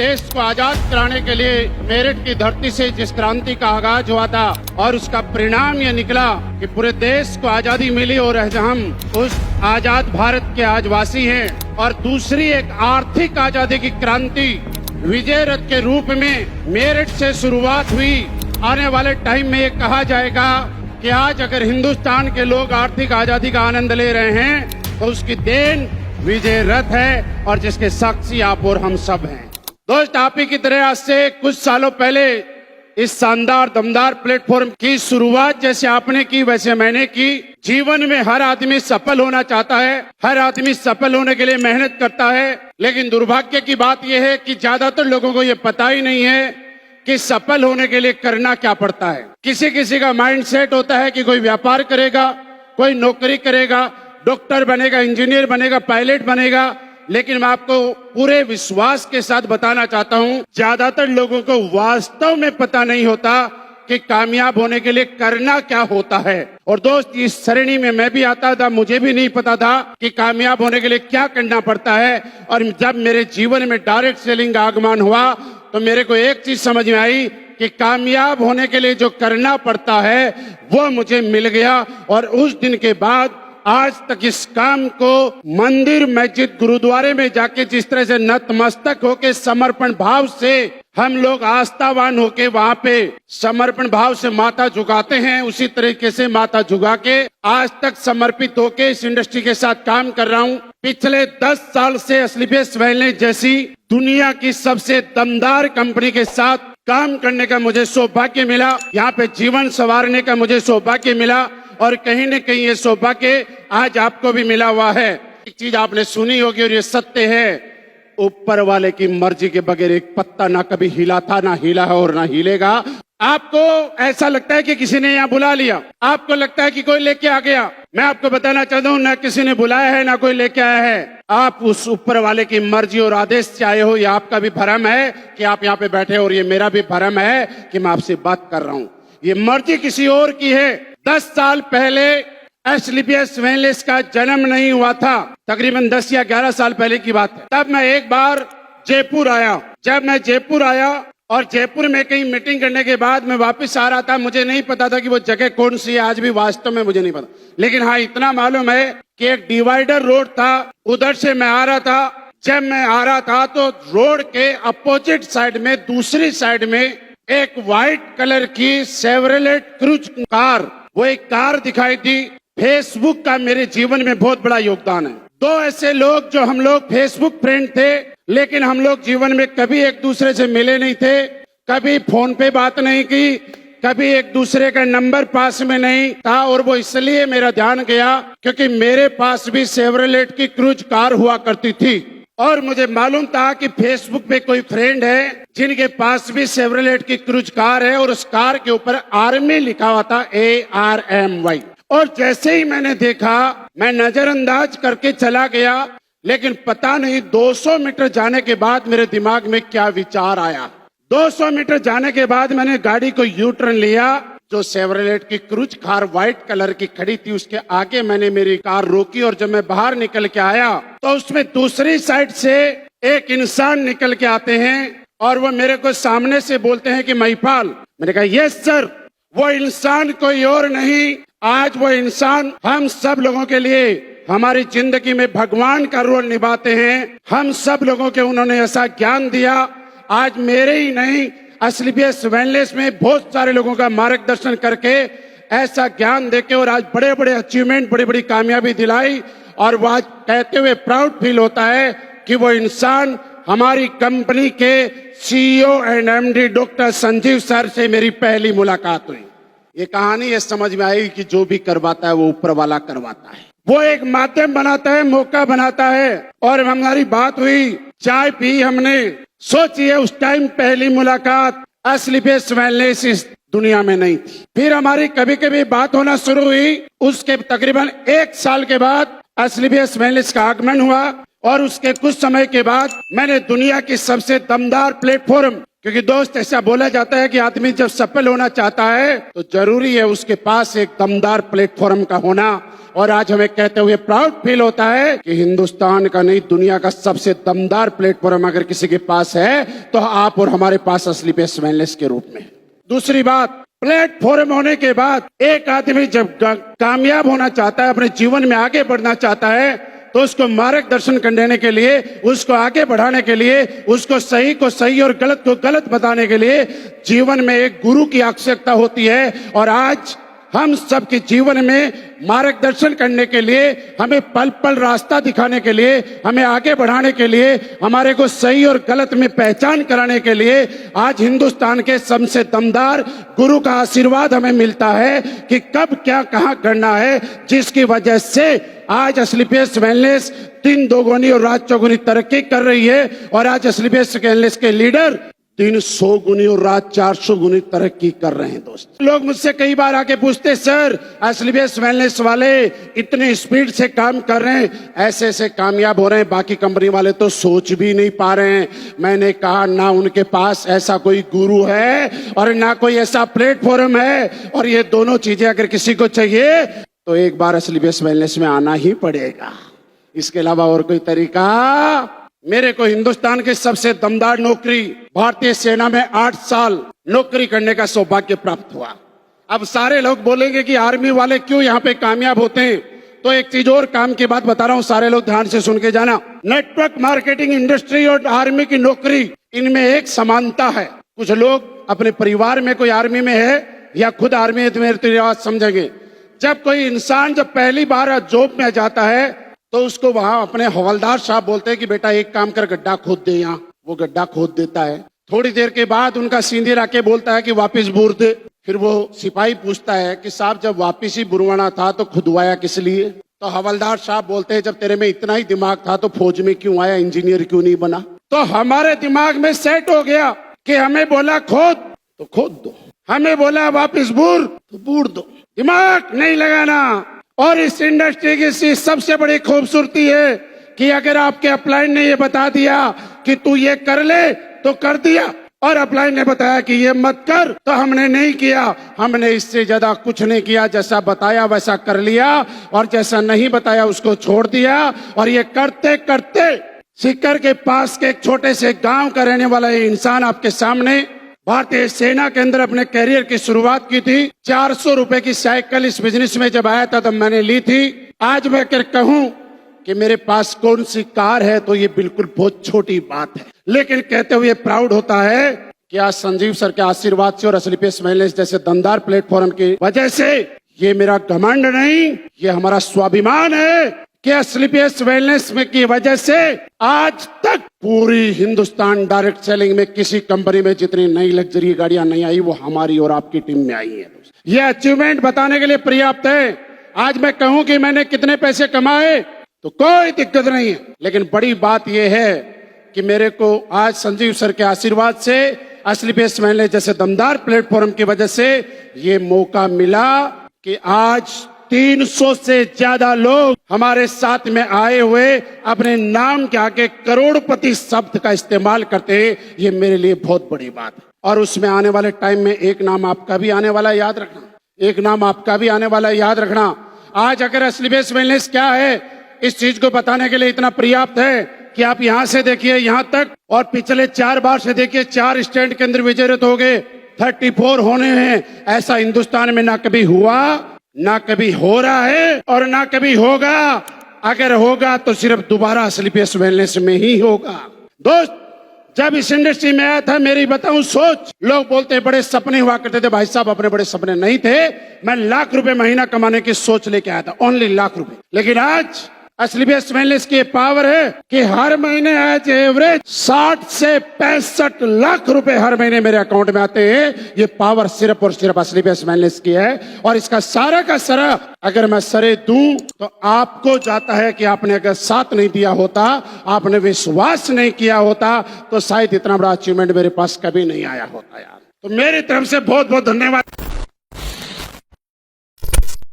देश को आजाद कराने के लिए मेरठ की धरती से जिस क्रांति का आगाज हुआ था और उसका परिणाम ये निकला कि पूरे देश को आजादी मिली और हम उस आजाद भारत के आज वासी हैं। और दूसरी एक आर्थिक आजादी की क्रांति विजय रथ के रूप में मेरठ से शुरुआत हुई। आने वाले टाइम में ये कहा जाएगा कि आज अगर हिंदुस्तान के लोग आर्थिक आजादी का आनंद ले रहे हैं तो उसकी देन विजय रथ है और जिसके साक्षी आप और हम सब हैं। दोस्त, आप ही की तरह आज से कुछ सालों पहले इस शानदार दमदार प्लेटफॉर्म की शुरुआत जैसे आपने की वैसे मैंने की। जीवन में हर आदमी सफल होना चाहता है, हर आदमी सफल होने के लिए मेहनत करता है, लेकिन दुर्भाग्य की बात यह है कि ज्यादातर लोगों को यह पता ही नहीं है कि सफल होने के लिए करना क्या पड़ता है। किसी किसी का माइंड सेट होता है कि कोई व्यापार करेगा, कोई नौकरी करेगा, डॉक्टर बनेगा, इंजीनियर बनेगा, पायलट बनेगा, लेकिन मैं आपको पूरे विश्वास के साथ बताना चाहता हूं, ज्यादातर लोगों को वास्तव में पता नहीं होता कि कामयाब होने के लिए करना क्या होता है। और दोस्त, इस श्रेणी में मैं भी आता था, मुझे भी नहीं पता था कि कामयाब होने के लिए क्या करना पड़ता है। और जब मेरे जीवन में डायरेक्ट सेलिंग का आगमन हुआ तो मेरे को एक चीज समझ में आई कि कामयाब होने के लिए जो करना पड़ता है वो मुझे मिल गया। और उस दिन के बाद आज तक इस काम को मंदिर, मस्जिद, गुरुद्वारे में जाके जिस तरह से नतमस्तक होके समर्पण भाव से हम लोग आस्थावान होके वहाँ पे समर्पण भाव से माथा झुकाते हैं, उसी तरीके से माथा झुका के आज तक समर्पित होके इस इंडस्ट्री के साथ काम कर रहा हूँ। पिछले 10 साल से एसलीपीएस वेलनेस जैसी दुनिया की सबसे दमदार कंपनी के साथ काम करने का मुझे सौभाग्य मिला, यहाँ पे जीवन संवारने का मुझे सौभाग्य मिला और कहीं न कहीं ये सौभाग्य आज आपको भी मिला हुआ है। एक चीज आपने सुनी होगी और ये सत्य है, ऊपर वाले की मर्जी के बगैर एक पत्ता ना कभी हिला था, ना हिला है और ना हिलेगा। आपको ऐसा लगता है कि किसी ने यहाँ बुला लिया, आपको लगता है कि कोई लेके आ गया। मैं आपको बताना चाहता हूँ, ना किसी ने बुलाया है, ना कोई लेके आया है। आप उस ऊपर वाले की मर्जी और आदेश से आए हो। ये आपका भी भरम है कि आप यहाँ पे बैठे और ये मेरा भी भरम है कि मैं आपसे बात कर रहा हूँ। ये मर्जी किसी और की है। 10 साल पहले एसलीपीएस वेलनेस का जन्म नहीं हुआ था, तकरीबन 10 या 11 साल पहले की बात है। तब मैं एक बार जयपुर आया। जब मैं जयपुर आया और जयपुर में कहीं मीटिंग करने के बाद मैं वापस आ रहा था, मुझे नहीं पता था कि वो जगह कौन सी है, आज भी वास्तव में मुझे नहीं पता, लेकिन हाँ इतना मालूम है कि एक डिवाइडर रोड था, उधर से मैं आ रहा था। जब मैं आ रहा था तो रोड के अपोजिट साइड में, दूसरी साइड में एक व्हाइट कलर की शेवरलेट क्रूज कार, वो एक कार दिखाई दी। फेसबुक का मेरे जीवन में बहुत बड़ा योगदान है। 2 ऐसे लोग जो हम लोग फेसबुक फ्रेंड थे, लेकिन हम लोग जीवन में कभी एक दूसरे से मिले नहीं थे, कभी फोन पे बात नहीं की, कभी एक दूसरे का नंबर पास में नहीं था। और वो इसलिए मेरा ध्यान गया क्योंकि मेरे पास भी शेवरलेट की क्रूज कार हुआ करती थी और मुझे मालूम था कि फेसबुक पे कोई फ्रेंड है जिनके पास भी शेवरलेट की क्रूज कार है और उस कार के ऊपर आर्मी लिखा हुआ था, ARMY। और जैसे ही मैंने देखा, मैं नजरअंदाज करके चला गया, लेकिन पता नहीं 200 मीटर जाने के बाद मेरे दिमाग में क्या विचार आया। 200 मीटर जाने के बाद मैंने गाड़ी को यू टर्न लिया। जो शेवरलेट की क्रूज कार व्हाइट कलर की खड़ी थी, उसके आगे मैंने मेरी कार रोकी और जब मैं बाहर निकल के आया तो उसमें दूसरी साइड से एक इंसान निकल के आते हैं और वो मेरे को सामने से बोलते हैं कि महिपाल। मैंने कहा यस सर। वो इंसान कोई और नहीं, आज वो इंसान हम सब लोगों के लिए हमारी जिंदगी में भगवान का रोल निभाते हैं। हम सब लोगों के उन्होंने ऐसा ज्ञान दिया, आज मेरे ही नहीं एसलीपीएस वेलनेस में बहुत सारे लोगों का मार्गदर्शन करके ऐसा ज्ञान देके और आज बड़े बड़े अचीवमेंट, बड़ी बड़ी कामयाबी दिलाई। और वो आज कहते हुए प्राउड फील होता है कि वो इंसान हमारी कंपनी के CEO and MD doctor Sanjeev sir से मेरी पहली मुलाकात हुई। ये कहानी ये समझ में आई कि जो भी करवाता है वो ऊपर वाला करवाता है। वो एक माध्यम बनाता है, मौका बनाता है। और हमारी बात हुई, चाय पी हमने। सोचिए उस टाइम पहली मुलाकात एसलीपीएस वेलनेस इस दुनिया में नहीं थी। फिर हमारी कभी कभी बात होना शुरू हुई। उसके तकरीबन 1 साल के बाद एसलीपीएस वेलनेस का आगमन हुआ और उसके कुछ समय के बाद मैंने दुनिया की सबसे दमदार प्लेटफॉर्म क्योंकि दोस्त ऐसा बोला जाता है कि आदमी जब सफल होना चाहता है तो जरूरी है उसके पास एक दमदार प्लेटफॉर्म का होना। और आज हमें कहते हुए प्राउड फील होता है कि हिंदुस्तान का नहीं दुनिया का सबसे दमदार प्लेटफॉर्म अगर किसी के पास है तो आप और हमारे पास स्लीपर्स वेलनेस के रूप में। दूसरी बात, प्लेटफॉर्म होने के बाद एक आदमी जब कामयाब होना चाहता है, अपने जीवन में आगे बढ़ना चाहता है, तो उसको मार्गदर्शन करने के लिए, उसको आगे बढ़ाने के लिए, उसको सही को सही और गलत को गलत बताने के लिए जीवन में एक गुरु की आवश्यकता होती है। और आज हम सबके जीवन में मार्गदर्शन करने के लिए, हमें पल पल रास्ता दिखाने के लिए, हमें आगे बढ़ाने के लिए, हमारे को सही और गलत में पहचान कराने के लिए आज हिंदुस्तान के सबसे दमदार गुरु का आशीर्वाद हमें मिलता है कि कब क्या कहां करना है, जिसकी वजह से आज स्लीपर्स वेलनेस दिन दोगुनी और रात चौगुनी तरक्की कर रही है। और आज स्लीपर्स वेलनेस के लीडर 300 गुनी और रात 400 गुनी तरक्की कर रहे हैं। दोस्त लोग मुझसे कई बार आके पूछते, सर स्लीपर्स वेलनेस वाले इतने स्पीड से काम कर रहे हैं, ऐसे ऐसे कामयाब हो रहे हैं, बाकी कंपनी वाले तो सोच भी नहीं पा रहे हैं। मैंने कहा ना उनके पास ऐसा कोई गुरु है और ना कोई ऐसा प्लेटफॉर्म है। और ये दोनों चीजें अगर किसी को चाहिए तो एक बार स्लीपर्स वेलनेस में आना ही पड़ेगा, इसके अलावा और कोई तरीका। मेरे को हिंदुस्तान के सबसे दमदार नौकरी भारतीय सेना में 8 साल नौकरी करने का सौभाग्य प्राप्त हुआ। अब सारे लोग बोलेंगे कि आर्मी वाले क्यों यहाँ पे कामयाब होते हैं, तो एक चीज और काम की बात बता रहा हूँ, सारे लोग ध्यान से सुन के जाना। नेटवर्क मार्केटिंग इंडस्ट्री और आर्मी की नौकरी, इनमें एक समानता है। कुछ लोग अपने परिवार में कोई आर्मी में है या खुद आर्मी है तो मेरे तो समझेंगे, जब कोई इंसान जब पहली बार जॉब में जाता है तो उसको वहां अपने हवलदार साहब बोलते हैं कि बेटा एक काम कर, गड्ढा खोद दे, यहाँ वो गड्ढा खोद देता है। थोड़ी देर के बाद उनका सीनियर आके बोलता है कि वापस बूर दे। फिर वो सिपाही पूछता है कि साहब जब वापस ही बुरवाना था तो खुदवाया किस लिए? तो हवलदार साहब बोलते हैं जब तेरे में इतना ही दिमाग था तो फौज में क्यों आया, इंजीनियर क्यों नहीं बना? तो हमारे दिमाग में सेट हो गया कि हमें बोला खोद तो खोद दो, हमें बोला वापस बूर तो बूर दो, दिमाग नहीं लगाना। और इस इंडस्ट्री की सबसे बड़ी खूबसूरती है कि अगर आपके अपलाइन ने ये बता दिया कि तू ये कर ले तो कर दिया, और अपलाइन ने बताया कि ये मत कर तो हमने नहीं किया। हमने इससे ज्यादा कुछ नहीं किया, जैसा बताया वैसा कर लिया और जैसा नहीं बताया उसको छोड़ दिया। और ये करते करते सीकर के पास के एक छोटे से गांव का रहने वाला ये इंसान आपके सामने भारतीय सेना के अंदर अपने करियर की शुरुआत की थी। 400 रुपए की साइकिल इस बिजनेस में जब आया था तब मैंने ली थी। आज मैं अगर कहूं कि मेरे पास कौन सी कार है तो ये बिल्कुल बहुत छोटी बात है, लेकिन कहते हुए प्राउड होता है कि आज संजीव सर के आशीर्वाद से और स्लीपर्स वेलनेस जैसे दमदार प्लेटफॉर्म की वजह से ये मेरा घमंड नहीं, ये हमारा स्वाभिमान है कि स्लीपर्स वेलनेस में की वजह से आज तक पूरी हिंदुस्तान डायरेक्ट सेलिंग में किसी कंपनी में जितनी नई लग्जरी गाड़ियां नहीं आई वो हमारी और आपकी टीम में आई है। ये अचीवमेंट बताने के लिए पर्याप्त है। आज मैं कहूं कि मैंने कितने पैसे कमाए तो कोई दिक्कत नहीं है, लेकिन बड़ी बात यह है कि मेरे को आज संजीव सर के आशीर्वाद से स्लीपर्स वेलनेस जैसे दमदार प्लेटफॉर्म की वजह से ये मौका मिला कि आज 300 से ज्यादा लोग हमारे साथ में आए हुए अपने नाम के आगे करोड़पति शब्द का इस्तेमाल करते हैं। ये मेरे लिए बहुत बड़ी बात है। और उसमें आने वाले टाइम में एक नाम आपका भी आने वाला, याद रखना, एक नाम आपका भी आने वाला, याद रखना। आज अगर स्लीपर्स वेलनेस क्या है इस चीज को बताने के लिए इतना पर्याप्त है कि आप यहां से देखिए यहां तक, और पिछले 4 बार से देखिए 4 स्टैंड के अंदर विजयरत हो गए, 34 होने हैं। ऐसा हिंदुस्तान में ना कभी हुआ, ना कभी हो रहा है और ना कभी होगा। अगर होगा तो सिर्फ दोबारा स्लीपर्स वेलनेस में ही होगा। दोस्त जब इस इंडस्ट्री में आया था मेरी बताऊं सोच, लोग बोलते बड़े सपने हुआ करते थे। भाई साहब अपने बड़े सपने नहीं थे, मैं लाख रुपए महीना कमाने की सोच लेके आया था, ओनली लाख रुपए। लेकिन आज स्लीपर्स वेलनेस की पावर है कि हर महीने एज एवरेज 60 से 65 लाख रुपए हर महीने मेरे अकाउंट में आते हैं। ये पावर सिर्फ और सिर्फ स्लीपर्स वेलनेस की है। और इसका सारा का सारा अगर मैं सरे दूं तो आपको जाता है कि आपने अगर साथ नहीं दिया होता, आपने विश्वास नहीं किया होता तो शायद इतना बड़ा अचीवमेंट मेरे पास कभी नहीं आया होता यार। तो मेरी तरफ से बहुत बहुत धन्यवाद।